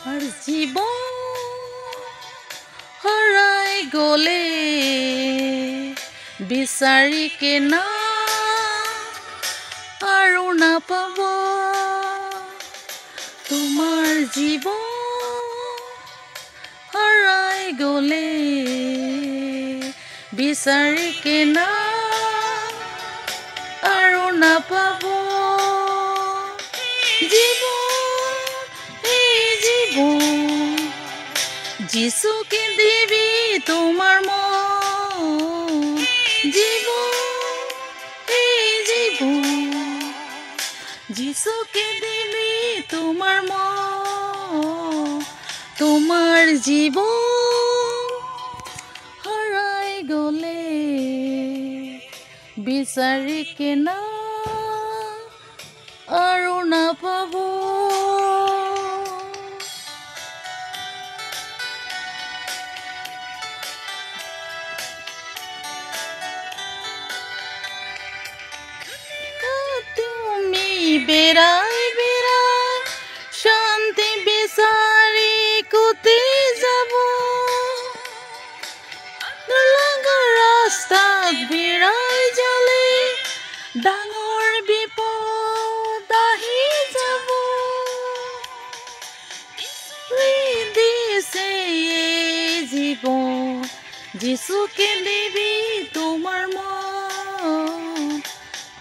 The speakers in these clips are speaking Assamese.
আৰু জীৱন হৰাই গ'লে বিচাৰি কেনা আৰু নাপাব তোমাৰ জীৱন হৰাই গ'লে বিচাৰি কেনা আৰু নাপাব যিচুকে দিবি তোমাৰ মন যিচুকে দিবি তোমাৰ মন তোমাৰ জীৱন হৰাই গ'লে বিচাৰি কেনা আৰু নাপাব বেড়াই বেড়াই শান্তি বিচাৰি কোটি যাব ৰাস্তাত বিৰাই যালে ডাঙৰ বিপদ আহি যাব দিছে জীৱন যিচুকে দিবি তোমাৰ মন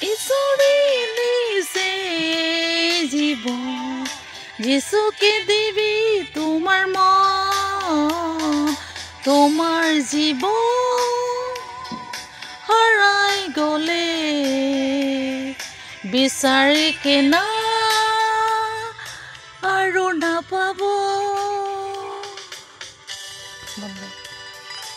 ঈশ্বৰে দিছে জীৱন যিচুকে দিবি তোমাৰ মন তোমাৰ জীৱন হৰাই গ'লে বিচাৰি কেনা আৰু নাপাব